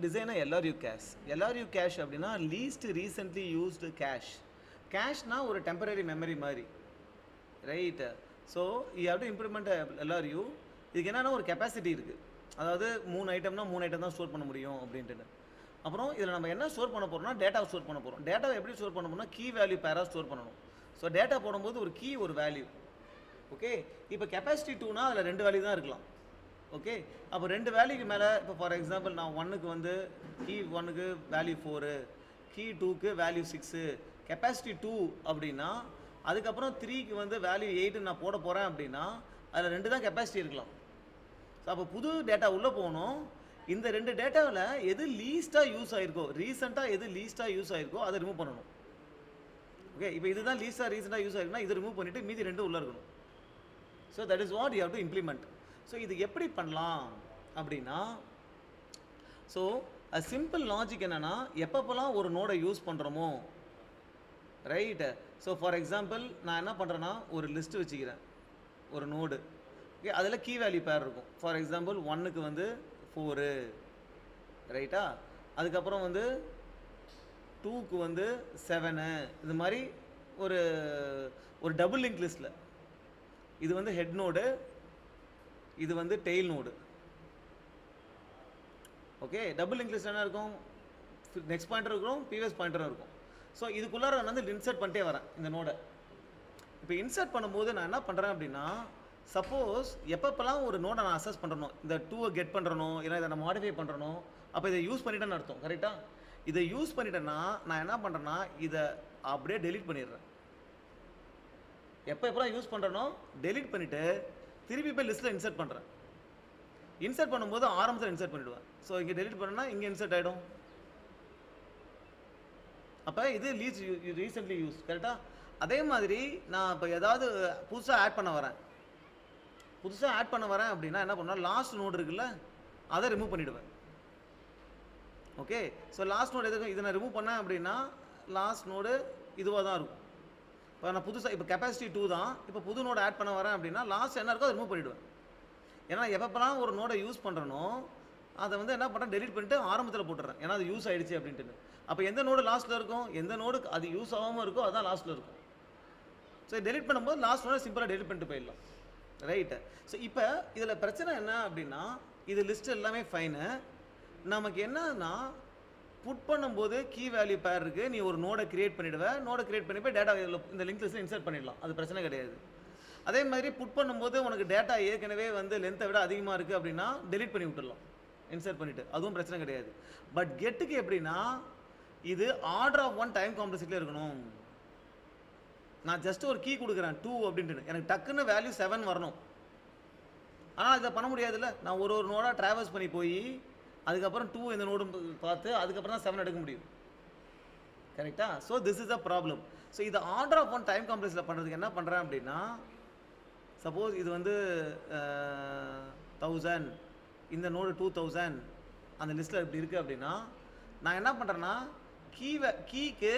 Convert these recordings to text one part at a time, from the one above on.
design a LRU cache. LRU cache அப்படின்னா least recently used cache. Cache-னா ஒரு temporary memory மாதிரி, right? So you have to implement a LRU. இதுக்கு என்னன்னா ஒரு capacity இருக்குது. அதாவது 3 ஐட்டம்னா 3 ஐட்டம் தான் ஸ்டோர் பண்ண முடியும் அப்படின்ட்டு. அப்புறம் இதில் நம்ம என்ன ஸ்டோர் பண்ண போகிறோம்னா டேட்டாவை ஸ்டோர் பண்ண போகிறோம். டேட்டாவை எப்படி ஸ்டோர் பண்ண போகிறோம்னா கீ வேல்யூ பேராக ஸ்டோர் பண்ணணும். ஸோ டேட்டா போடும்போது ஒரு கீ ஒரு வேல்யூ. ஓகே, இப்போ கெப்பாசிட்டி 2னா அதில் 2 வேல்யூ தான் இருக்கலாம். ஓகே, அப்போ 2 வேல்யூக்கு மேலே இப்போ ஃபார் எக்ஸாம்பிள் நான் 1க்கு வந்து கீ 1க்கு வேல்யூ 4, கீ 2க்கு வேல்யூ 6, கெப்பாசிட்டி 2 அப்படின்னா அதுக்கப்புறம் 3க்கு வந்து வேல்யூ 8 நான் போட போகிறேன் அப்படின்னா அதில் 2 தான் கெப்பாசிட்டி இருக்கலாம். ஸோ அப்போ புது டேட்டா உள்ளே போகணும். இந்த 2 டேட்டாவில் எது லீஸ்ட்டாக யூஸ் ஆகிருக்கோ, ரீசெண்டாக எது லீஸ்ட்டாக யூஸ் ஆகிருக்கோ அதை ரிமூவ் பண்ணணும். ஓகே, இப்போ இதுதான் ரீசெண்டாக யூஸ் ஆகிருக்குன்னா இது ரிமூவ் பண்ணிவிட்டு மீதி 2 உள்ளே இருக்கணும். So that is what you have to implement. So இது எப்படி பண்ணலாம் அப்படின்னா, ஸோ அ சிம்பிள் லாஜிக் என்னென்னா எப்பப்போலாம் ஒரு நோடை யூஸ் பண்ணுறோமோ, ரைட்டு. ஸோ ஃபார் எக்ஸாம்பிள் நான் என்ன பண்ணுறேன்னா ஒரு லிஸ்ட்டு வச்சுக்கிறேன், ஒரு நோடு. ஓகே, அதில் கீ வேல்யூ பேர் இருக்கும். ஃபார் எக்ஸாம்பிள் 1க்கு வந்து 4, ரைட்டா. அதுக்கப்புறம் வந்து 2க்கு வந்து 7, இது மாதிரி ஒரு ஒரு டபுள் லிங்க் லிஸ்ட்டில் இது வந்து ஹெட் நோடு, இது வந்து tail node. Okay, double link list என்ன இருக்கும், நெக்ஸ்ட் பாயிண்டர் இருக்கும், ப்ரீவியஸ் பாயிண்டரும் இருக்கும். ஸோ இதுக்குள்ளார நான் வந்து இன்சர்ட் பண்ணிட்டே வரேன் இந்த நோடை. இப்போ இன்சர்ட் பண்ணும்போது நான் என்ன பண்ணுறேன் அப்படின்னா, சப்போஸ் எப்பப்பெல்லாம் ஒரு நோடை நான் அசஸ் பண்ணுறனோ, இந்த 2வை கெட் பண்ணுறனோ இல்லை இதை நான் மாடிஃபை பண்ணுறனோ, அப்போ இதை யூஸ் பண்ணிட்டேன்னு அர்த்தம். கரெக்டாக, இதை யூஸ் பண்ணிட்டேன்னா நான் என்ன பண்ணுறேன்னா இதை அப்படியே டெலீட் பண்ணிடுறேன். எப்போலாம் யூஸ் பண்ணுறனோ டெலீட் பண்ணிவிட்டு திருப்பி போய் லிஸ்ட்டில் இன்சர்ட் பண்ணுறேன். இன்சர்ட் பண்ணும்போது ஆரம்பத்தில் இன்சர்ட் பண்ணிவிடுவேன். ஸோ இங்கே டெலீட் பண்ணேன்னா இங்கே இன்சர்ட் ஆகிடும். அப்போ இது ரீசெண்ட்லி யூஸ். கரெக்டாக, அதே மாதிரி நான் இப்போ ஏதாவது புதுசாக ஆட் பண்ண வரேன் அப்படின்னா என்ன பண்ணால் லாஸ்ட் நோடு இருக்குல்ல அதை ரிமூவ் பண்ணிவிடுவேன். ஓகே, ஸோ லாஸ்ட் நோடு எதுக்கு இதை நான் ரிமூவ் பண்ணேன் அப்படின்னா லாஸ்ட் நோடு இதுவாக தான் இருக்கும். இப்போ நான் புதுசாக இப்போ கெப்பாசிட்டி 2 தான், இப்போ புது நோடு ஆட் பண்ண வரேன் அப்படின்னா லாஸ்ட் என்ன இருக்கோ அதை ரிமூவ் பண்ணிவிடுவேன். ஏன்னா எப்பப்பெல்லாம் ஒரு நோடை யூஸ் பண்ணுறனோ அதை வந்து என்ன பண்ணுறேன் டெலீட் பண்ணிட்டு ஆரம்பத்தில் போட்டுறேன். ஏன்னா அது யூஸ் ஆகிடுச்சு அப்படின்ட்டு. அப்போ எந்த நோடு லாஸ்ட்டில் இருக்கும், எந்த நோடு அது யூஸ் ஆகாமல் இருக்கோ அதுதான் லாஸ்ட்டில் இருக்கும். ஸோ டெலீட் பண்ணும்போது லாஸ்ட் நோடை சிம்பிளாக டெலீட் பண்ணிட்டு போயிடலாம். ரைட்டு. ஸோ இப்போ இதில் பிரச்சனை என்ன அப்படின்னா, இது லிஸ்ட் எல்லாமே ஃபைனு. நமக்கு என்னன்னா புட் பண்ணும்போது கீ வேல்யூ பேர் இருக்குது, நீ ஒரு நோடை கிரியேட் பண்ணிவிடுவேன். நோடை கிரியேட் பண்ணி போய் டேட்டா இந்த லிங்க் லிஸ்ட்டில் இன்சர்ட் பண்ணிடலாம், அது பிரச்சனை கிடையாது. அதே மாதிரி புட் பண்ணும்போது உனக்கு டேட்டா ஏற்கனவே வந்து லென்த்தை விட அதிகமாக இருக்குது அப்படின்னா டெலீட் பண்ணி விட்டுடலாம் இன்சர்ட் பண்ணிவிட்டு, அதுவும் பிரச்சனை கிடையாது. பட் கெட்டுக்கு எப்படின்னா இது ஆர்டர் ஆஃப் 1 டைம் காம்ப்ளெக்ஸிட்டியில் இருக்கணும். நான் ஜஸ்ட் ஒரு கீ கொடுக்குறேன் 2 அப்படின்ட்டு, எனக்கு டக்குன்னு வேல்யூ 7 வரணும். ஆனால் இதை பண்ண முடியாதுல்ல, நான் ஒரு நோடாக ட்ராவல்ஸ் பண்ணி போய் அதுக்கப்புறம் 2 இந்த நோடு பார்த்து அதுக்கப்புறம் தான் 7 எடுக்க முடியும். கரெக்டா? So this is a problem. So இது ஆர்டர் ஆஃப் 1 டைம் காம்ப்ளெக்ஸில் பண்ணுறதுக்கு என்ன பண்ணுறேன் அப்படின்னா, சப்போஸ் இது வந்து 1000, இந்த நோடு 2000 அந்த லிஸ்ட்டில் இப்படி இருக்குது அப்படின்னா நான் என்ன பண்ணுறேன்னா கீக்கு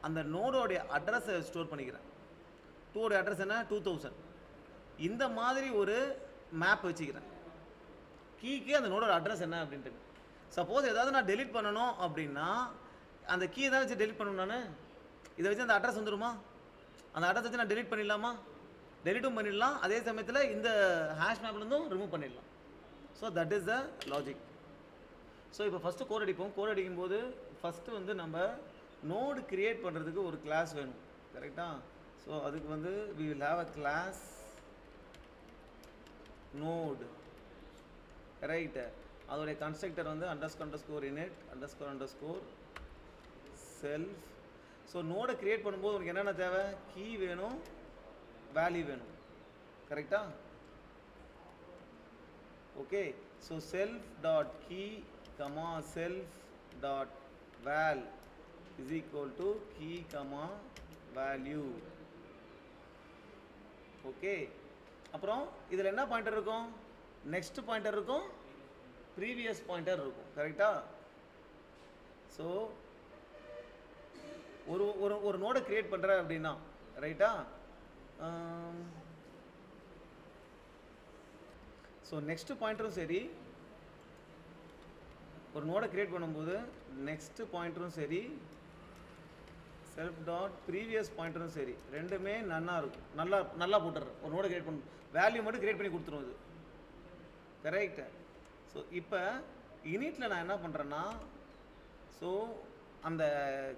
அந்த நோடோடைய அட்ரஸை ஸ்டோர் பண்ணிக்கிறேன். 2 அட்ரஸ் என்ன 2000. இந்த மாதிரி ஒரு மேப் வச்சுக்கிறேன். கீக்கு அந்த நோடோட அட்ரஸ் என்ன அப்படின்ட்டு. சப்போஸ் ஏதாவது நான் டெலீட் பண்ணணும் அப்படின்னா அந்த கீ தான் வச்சு டெலீட் பண்ணணும். நான் இதை வச்சு அந்த அட்ரஸ் வந்துடுமா, அந்த அட்ரஸ் வச்சு நான் டெலீட் பண்ணிடலாமா, டெலீட்டும் பண்ணிடலாம். அதே சமயத்தில் இந்த ஹேஷ் மேப்லேருந்தும் ரிமூவ் பண்ணிடலாம். So that is the logic. So இப்போ ஃபஸ்ட்டு கோட் அடிப்போம். கோட் அடிக்கும்போது ஃபஸ்ட்டு வந்து நம்ம நோடு கிரியேட் பண்ணுறதுக்கு ஒரு கிளாஸ் வேணும். கரெக்டாக? ஸோ அதுக்கு வந்து we will have a class node. Right. அதோடைய கன்ஸ்ட்ரக்டர் வந்து __init __ self. ஸோ நோடை கிரியேட் பண்ணும்போது உனக்கு என்னென்ன தேவை, கீ வேணும், வேல்யூ வேணும். கரெக்டாக? Okay. So self dot key comma self dot val is equal to key comma value. Okay. அப்புறம் இதில் என்ன பாயிண்டர் இருக்கும், நெக்ஸ்ட் பாயிண்டர் இருக்கும், ப்ரீவியஸ் பாயிண்டர் இருக்கும். கரெக்டாக? ஸோ ஒரு ஒரு ஒரு நோடை கிரியேட் பண்ணுற அப்படின்னா ரைட்டா. ஸோ நெக்ஸ்ட் பாயிண்டரும் சரி ஒரு நோடை கிரியேட் பண்ணும்போது நெக்ஸ்ட் பாயிண்டரும் சரி செல்ஃப் டாட் ப்ரீவியஸ் பாயிண்டரும் சரி ரெண்டுமே நன்னா இருக்கும். நல்லா போட்டுறேன். ஒரு நோடை கிரியேட் பண்ணணும், வேல்யூ மட்டும் கிரியேட் பண்ணி கொடுத்துரும் இது. கரெக்ட். ஸோ இப்போ இனிட்டில் நான் என்ன பண்ணுறேன்னா, ஸோ அந்த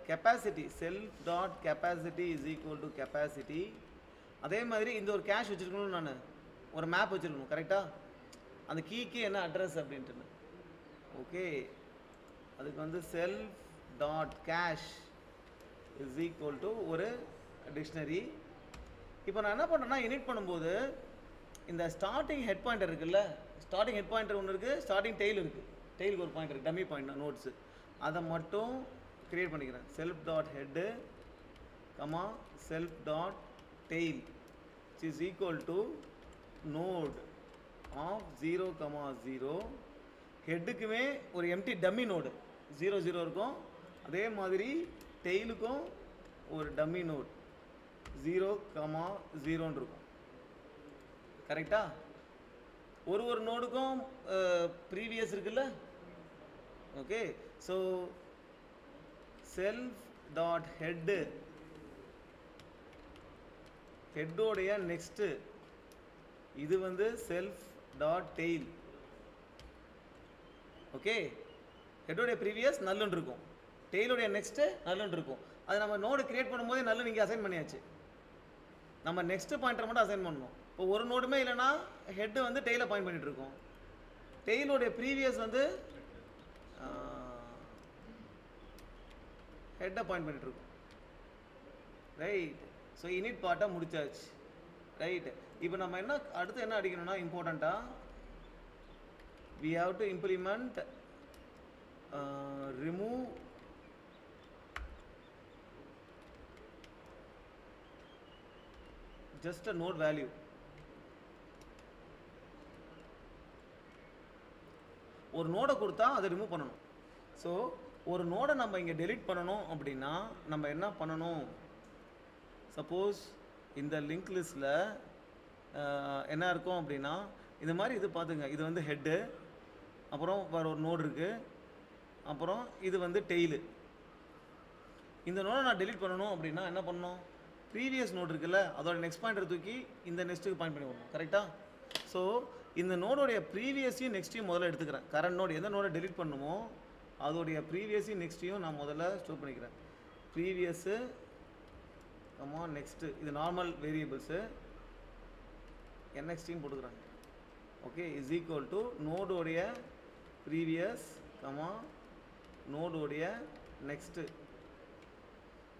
capacity self dot capacity is equal to capacity. அதே மாதிரி இந்த ஒரு கேஷ் வச்சுருக்கணும், நான் ஒரு மேப் வச்சுருக்கணும். கரெக்டாக அந்த கீக்கு என்ன அட்ரஸ் அப்படின்ட்டு. ஓகே, அதுக்கு வந்து self dot cash is equal to ஒரு டிக்ஷனரி. இப்போ நான் என்ன பண்ணுறேன்னா, இனிட் பண்ணும்போது இந்த ஸ்டார்டிங் ஹெட் பாயிண்டர் இருக்குல்ல, ஸ்டார்டிங் ஹெட் பாயிண்டர் ஒன்று இருக்குது, ஸ்டார்டிங் டெய்ல் இருக்குது. டெய்லுக்கு ஒரு பாயிண்ட் இருக்குது, டம்மி பாயிண்ட் நோட்ஸு. அதை மட்டும் கிரியேட் பண்ணிக்கிறேன். Self dot head comma self dot tail is equal to node of 0,0. ஹெட்டுக்குமே ஒரு எம்டி டம்மி நோடு 0,0 இருக்கும். அதே மாதிரி டெய்லுக்கும் ஒரு டம்மி நோட் 0,0 இருக்கும். கரெக்டா? ஒரு நோடுக்கும் ப்ரீவியஸ் இருக்குல்ல. Okay, so self dot head, ஹெட்டோடைய நெக்ஸ்ட்டு இது வந்து செல்ஃப் டாட் டெய்ல். ஓகே, ஹெட்டோடைய ப்ரீவியஸ் நல்லுன்னு இருக்கும், டெய்லோடைய நெக்ஸ்ட்டு நல்லுன்னு இருக்கும். அது நம்ம நோடு கிரியேட் பண்ணும்போது நல்ல நீங்கள் அசைன் பண்ணியாச்சு. நம்ம நெக்ஸ்ட் பாயிண்டரை மட்டும் அசைன் பண்ணணும். இப்போ ஒரு நோடுமே இல்லைன்னா ஹெட்டு வந்து டெய்லை பாயிண்ட் பண்ணிட்டு இருக்கோம். டெய்லோடைய ப்ரீவியஸ் வந்து ஹெட்டை பாயிண்ட் பண்ணிட்டு இருக்கோம். ரைட். ஸோ இனிட் பார்ட்டாக முடிச்சாச்சு. ரைட். இப்போ நம்ம என்ன அடுத்து என்ன அடிக்கணும்னா, இம்பார்ட்டண்ட்டாக we have to implement remove just a node value. ஒரு நோடை கொடுத்தா அதை ரிமூவ் பண்ணணும். ஸோ ஒரு நோடை நம்ம இங்கே டெலீட் பண்ணணும் அப்படின்னா நம்ம என்ன பண்ணணும், சப்போஸ் இந்த லிங்க் லிஸ்ட்டில் என்ன இருக்கும் அப்படின்னா இந்த மாதிரி இது பார்த்துங்க. இது வந்து ஹெட்டு, அப்புறம் வேறு ஒரு நோடு இருக்குது, அப்புறம் இது வந்து டெய்லு. இந்த நோடை நான் டெலீட் பண்ணணும் அப்படின்னா என்ன பண்ணணும், ப்ரீவியஸ் நோடு இருக்குல்ல அதோட நெக்ஸ்ட் பாயிண்டர் தூக்கி இந்த நெக்ஸ்ட்டுக்கு பாயிண்ட் பண்ணி விடணும். கரெக்டாக? ஸோ இந்த நோடோடைய ப்ரீவியஸையும் நெக்ஸ்ட்டையும் முதல்ல எடுத்துக்கிறேன். கரண்ட் நோடு எந்த நோடை டெலீட் பண்ணுமோ அதோடைய ப்ரீவியஸையும் நெக்ஸ்ட்டையும் நான் முதல்ல ஸ்டோர் பண்ணிக்கிறேன். ப்ரீவியஸு கமா நெக்ஸ்ட்டு, இது நார்மல் வேரியபிள்ஸு, nxt போட்டுக்கிறேன். ஓகே, இஸ் ஈக்குவல் டு நோடோடைய ப்ரீவியஸ் கமா நோடோடைய நெக்ஸ்ட்டு.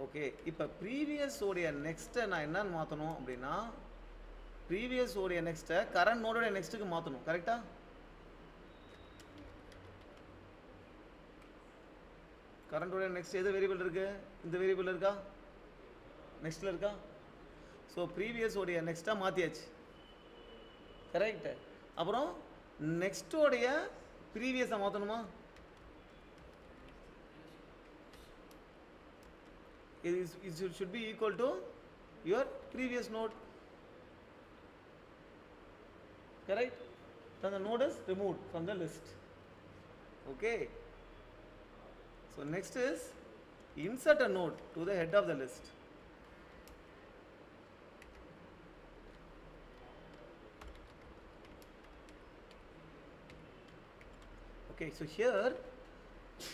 ஓகே, இப்போ ப்ரீவியஸ் உடைய நெக்ஸ்ட்டை நான் என்னன்னு மாற்றணும் அப்படின்னா, ப்ரீவியஸ் உடைய நெக்ஸ்ட்டை கரண்ட் நோடோடைய நெக்ஸ்ட்டுக்கு மாற்றணும். கரெக்டாக? கரண்டோடைய நெக்ஸ்ட் எது வேரியபிள் இருக்குது, இந்த வேரியபிள் இருக்கா, நெக்ஸ்ட்டில் இருக்கா? ஸோ ப்ரீவியஸ் உடைய நெக்ஸ்ட்டாக மாற்றியாச்சு. கரெக்ட். அப்புறம் நெக்ஸ்டோடைய ப்ரீவியஸை மாற்றணுமா? it should be equal to your previous node. Correct? Then the node is removed from the list. Okay. So next is insert a node to the head of the list. Okay, so here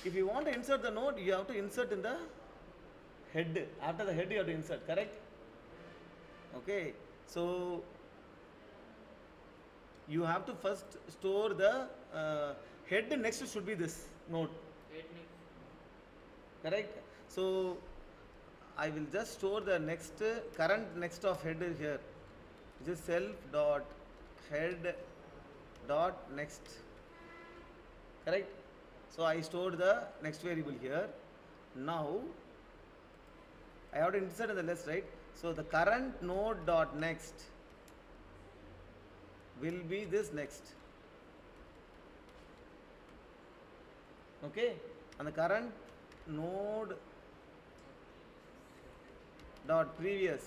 if you want to insert the node, you have to insert in the head. After the head you have to insert. Correct? Okay, so you have to first store the head. Next should be this node. Correct? So I will just store the next current next of head here, which is self dot head dot next. Correct? So I stored the next variable here. Now I have to insert in the list, right? So the current node dot next will be this next. Okay, and the current node dot previous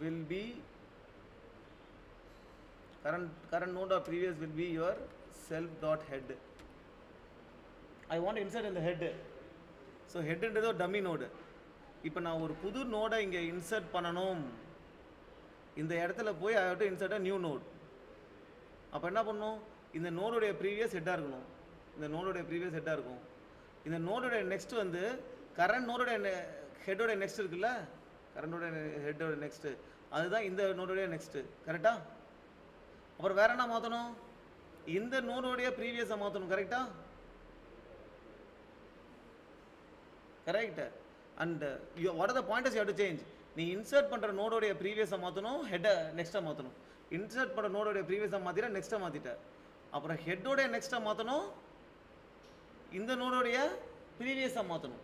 will be current node of previous will be your self dot head. I want to insert in the head. So head is a dummy node. இப்போ நான் ஒரு புது நோடை இங்கே insert பண்ணணும், இந்த இடத்துல போய் I have to insert a new node. அப்போ என்ன பண்ணணும், இந்த நோடுடைய ப்ரீவியஸ் ஹெட்டாக இருக்கணும், இந்த நோடுடைய ப்ரீவியஸ் ஹெட்டாக இருக்கும். இந்த நோடுடைய நெக்ஸ்ட் வந்து கரண்ட் நோடுடைய ஹெட்டோடைய நெக்ஸ்ட் இருக்குல்ல, கரண்டோட ஹெட்டோட நெக்ஸ்ட்டு அதுதான் இந்த நோடுடைய நெக்ஸ்ட்டு. கரெக்டா? அப்புறம் வேற என்ன மாற்றணும், இந்த நோடுடைய ப்ரீவியஸை மாற்றணும். கரெக்டா? Correct. And what are the pointers you have to change. நீ இன்சர்ட் பண்ணுற நோடோடைய ப்ரீவியஸை மாற்றணும், ஹெட்டை நெக்ஸ்ட்டாக மாற்றணும். இன்சர்ட் பண்ணுற நோடோடைய ப்ரீவியஸை மாற்றிட்டா நெக்ஸ்ட்டை மாற்றிட்ட, அப்புறம் ஹெட்டோடைய நெக்ஸ்ட்டை மாற்றணும், இந்த நோடோடைய ப்ரீவியஸை மாற்றணும்.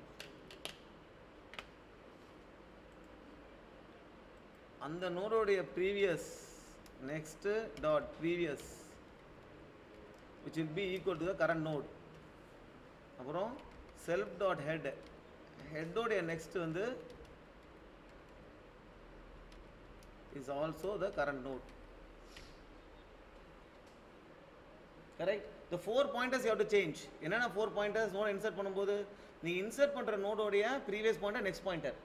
அந்த நோடோடைய previous next dot previous which will be equal to the current node. அப்புறம் self dot head, ஹெட்டோடைய நெக்ஸ்ட் வந்து is also the current node. Correct? The 4 pointers you have to change. என்னென்ன 4 pointers நோட் இன்சர்ட் பண்ணும்போது நீ insert பண்ணுற நோடோடைய previous pointer next pointer,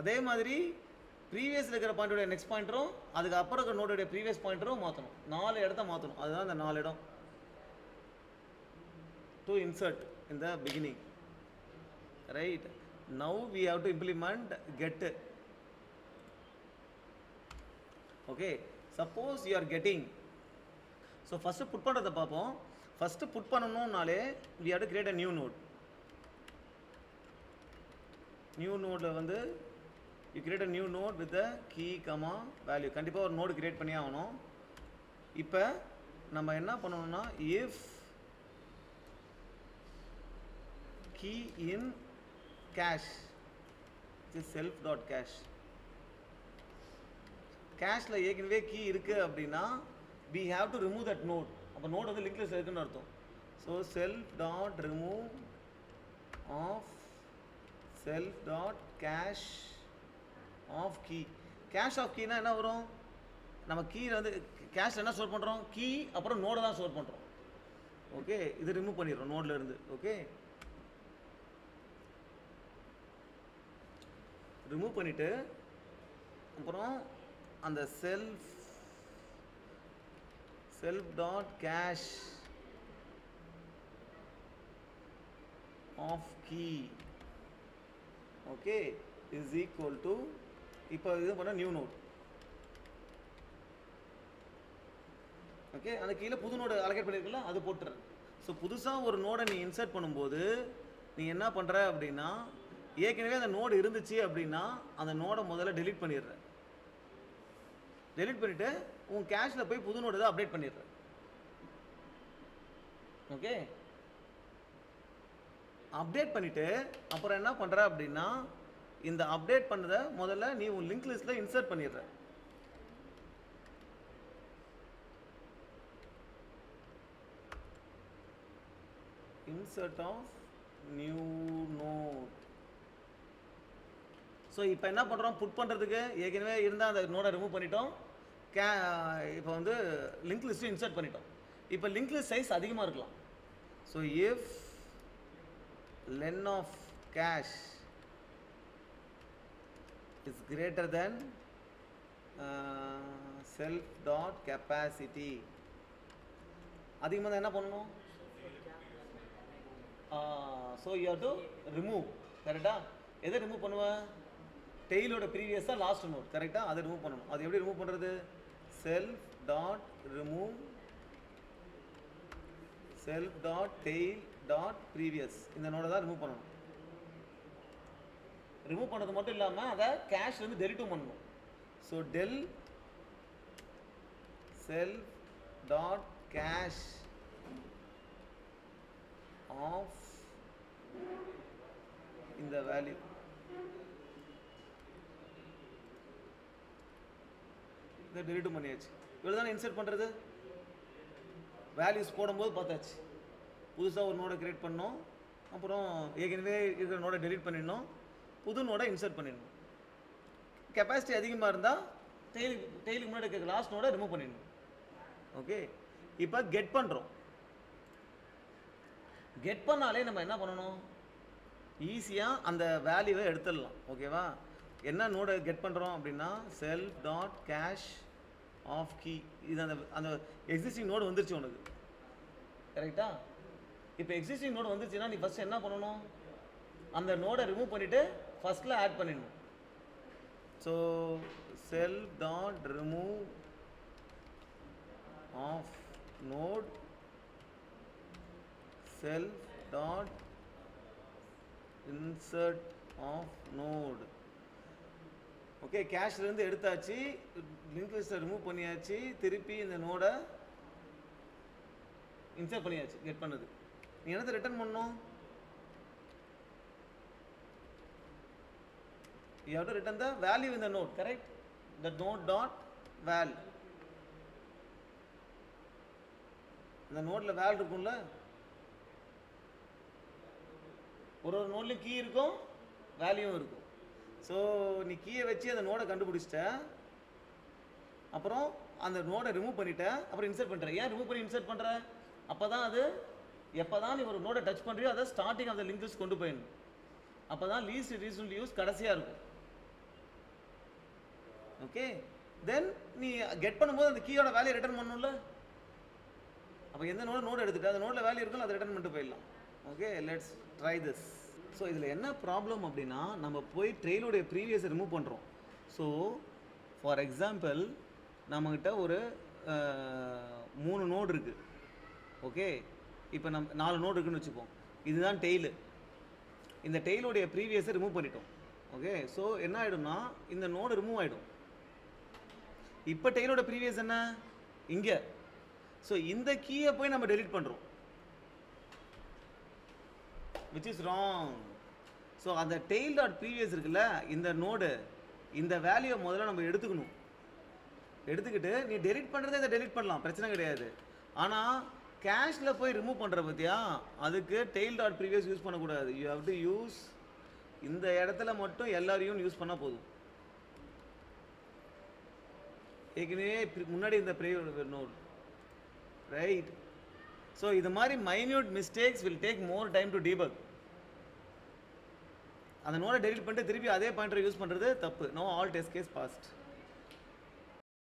அதே மாதிரி ப்ரீவியஸில் இருக்கிற பாயிண்டோடைய next பாயிண்டரும் அதுக்கு அப்புறம் இருக்கிற நோடோடைய ப்ரீவியஸ் பாயிண்டரும் மாற்றணும். 4 இடத்த மாற்றணும். அதுதான் அந்த 4 இடம் to insert in the beginning. Right? Now we have to implement get. Okay, suppose you are getting. So first put பண்றத பாப்போம். First put பண்ணனும்னாலே we have to create a new node. New node வந்து you create a new node with the key comma value. கண்டிப்பா ஒரு note create பண்ணி ஆகணும். இப்போ நம்ம என்ன பண்ணணும்னா if key in cache, this is self dot cache. cacheல ஏற்கனவே key இருக்கு அப்படின்னா we have to remove that node. அப்போ நோட் வந்து லிங்க் லிஸ்ட்ல இருக்குன்னு அர்த்தம். so self dot remove of self dot cache of key. cache of key னா என்ன வரும், நம்ம கீல வந்து cache என்ன ஸ்டோர் பண்றோம், key அப்புறம் நோட தான் ஸ்டோர் பண்றோம். ஓகே, இது ரிமூவ் பண்ணிடுறோம் நோட்ல இருந்து. ஓகே, ரிமூவ் பண்ணிட்டு அப்புறம் அந்த self dot cache of key okay is equal to, இப்போ இது பண்ண நியூ நோட். ஓகே, அந்த கீழே புது நோடு அலோகேட் பண்ணியிருக்கல அது போட்டுரு. ஸோ புதுசாக ஒரு நோடை நீ இன்சர்ட் பண்ணும்போது நீ என்ன பண்ணுற அப்படின்னா, ஏற்கனவே அந்த நோடு இருந்துச்சு அப்படின்னா அந்த நோடை முதல்ல டெலீட் பண்ணிடுற. டெலீட் பண்ணிவிட்டு உன் கேஷில் போய் புது நோடு தான் அப்டேட் பண்ணிடுற. ஓகே, அப்டேட் பண்ணிவிட்டு அப்புறம் என்ன பண்ணுற அப்படின்னா இந்த அப்டேட் பண்ணதை முதல்ல நீ உன் லிங்க் லிஸ்ட்டில் இன்சர்ட் பண்ணிடுற. Insert of new node. So இப்போ என்ன பண்ணுறோம், புட் பண்ணுறதுக்கு ஏற்கனவே இருந்தால் அந்த நோடை ரிமூவ் பண்ணிட்டோம். இப்போ வந்து லிங்க் லிஸ்ட்டு இன்சர்ட் பண்ணிட்டோம். இப்போ லிங்க் லிஸ்ட் சைஸ் அதிகமாக இருக்கலாம். So if len of cache is greater than self dot capacity, அதிகமாக தான் என்ன பண்ணணும், so you have to remove. கரெக்டா? எதை ரிமூவ் பண்ணுவேன், டெய்லோட ப்ரீவியஸாக லாஸ்ட் நோட். கரெக்டாக? அதை ரிமூவ் பண்ணணும். அது எப்படி ரிமூவ் பண்ணுறது, self dot remove self dot tail dot previous, இந்த நோடை தான் ரிமூவ் பண்ணணும். ரிமூவ் பண்ணது மட்டும் இல்லாமல் அதை கேஷ்லேருந்து டெலிட்டும் பண்ணணும். So del self dot cache of இந்த வேல்யூ. இதை டெலிட்டும் பண்ணியாச்சு. இவ்வளோ தானே இன்சர்ட் பண்ணுறது. வேல்யூஸ் போடும்போது பார்த்தாச்சு. புதுசாக ஒரு நோடை கிரியேட் பண்ணோம், அப்புறம் ஏற்கனவே இருக்கிற நோடை டெலிட் பண்ணிடணும், புது நோடை இன்சர்ட் பண்ணிடணும். கெப்பாசிட்டி அதிகமாக இருந்தால் டெய்லுக்கு முன்னாடி இருக்கிற லாஸ்ட் நோடை ரிமூவ் பண்ணிடணும். ஓகே, இப்போ கெட் பண்ணுறோம். கெட் பண்ணாலே நம்ம என்ன பண்ணணும், ஈஸியாக அந்த வேல்யூவை எடுத்துடலாம். ஓகேவா, என்ன நோடை கெட் பண்ணுறோம் அப்படின்னா self dot cache of key. இது அந்த அந்த எக்ஸிஸ்டிங் நோடு வந்துருச்சு உனக்கு, கரெக்டா? இப்போ எக்ஸிஸ்டிங் நோடு வந்துருச்சுன்னா நீ ஃபஸ்ட் என்ன பண்ணணும், அந்த நோடை ரிமூவ் பண்ணிவிட்டு ஃபஸ்ட்டில் ஆட் பண்ணிடணும். So self dot remove of node self dot insert of node. Okay, கேஷ்லேருந்து எடுத்தாச்சு, லிங்க் லிஸ்ட்டை ரிமூவ் பண்ணியாச்சு, திருப்பி இந்த நோடை இன்சர்ட் பண்ணியாச்சு, கெட் பண்ணுது. நீ என்னத்தை ரிட்டர்ன் பண்ணணும், you have to return the value in the node, correct? The node dot val. இந்த நோட்ல வேல் இருக்கும்ல, ஒரு நோட்ல கீ இருக்கும், வேல்யூவும் இருக்கும். ஸோ நீ கீயை வச்சு அந்த நோடை கண்டுபிடிச்சிட்ட, அப்புறம் அந்த நோடை ரிமூவ் பண்ணிட்ட, அப்புறம் இன்சர்ட் பண்ணுற. ஏன் ரிமூவ் பண்ணி இன்சர்ட் பண்ணுற, அப்போ தான் அது எப்போ தான் நீ ஒரு நோடை டச் பண்ணுறியோ அதை starting of the link list கொண்டு போயிடணும். அப்போ தான் லீஸ்ட் ரீசனபிள் யூஸ் கடைசியாக இருக்கும். ஓகே, தென் நீ கெட் பண்ணும்போது அந்த கீயோட வேல்யூ ரிட்டர்ன் பண்ணணும்ல. அப்போ எந்த நோடு எடுத்துட்டு அந்த நோடில் வேல்யூ இருக்கும், அதை ரிட்டர்ன் பண்ணிட்டு போயிடலாம். Okay, let's try this. So இதில் என்ன ப்ராப்ளம் அப்படின்னா, நம்ம போய் ட்ரெயிலோடைய ப்ரீவியஸை ரிமூவ் பண்ணுறோம். ஸோ ஃபார் எக்ஸாம்பிள் நம்மக்கிட்ட ஒரு 3 நோடு இருக்குது. ஓகே, இப்போ நம்ம 4 நோடு இருக்குதுன்னு வச்சுப்போம். இதுதான் டெய்லு. இந்த டெய்லோடைய ப்ரீவியஸை ரிமூவ் பண்ணிட்டோம். ஓகே, ஸோ என்ன ஆகிடும்னா இந்த நோடு ரிமூவ் ஆகிடும். இப்போ டெய்லோட ப்ரீவியஸ் என்ன இங்கே. ஸோ இந்த கீயை போய் நம்ம டெலீட் பண்ணுறோம், which is wrong. ஸோ அந்த டெய்ல் டாட் ப்ரீவியஸ் இருக்குல்ல, இந்த நோடு, இந்த வேல்யூவை முதல்ல நம்ம எடுத்துக்கணும். எடுத்துக்கிட்டு நீ டெலீட் பண்ணுறதை இதை டெலீட் பண்ணலாம், பிரச்சனை கிடையாது. ஆனால் கேஷில் போய் ரிமூவ் பண்ணுற பற்றியா, அதுக்கு டெய்ல் டாட் ப்ரீவியஸ் யூஸ் பண்ணக்கூடாது. யூ ஹவ் டு யூஸ் இந்த இடத்துல மட்டும் எல்லாரையும் யூஸ் பண்ணால் போதும். ஏற்கனவே முன்னாடி இந்த நோட், ரைட்? ஸோ இது மாதிரி minute mistakes will take more time to debug. அந்த நோடை டெலீட் பண்ணிட்டு திருப்பி அதே பாயிண்டரை யூஸ் பண்ணுறது தப்பு. No all test case past.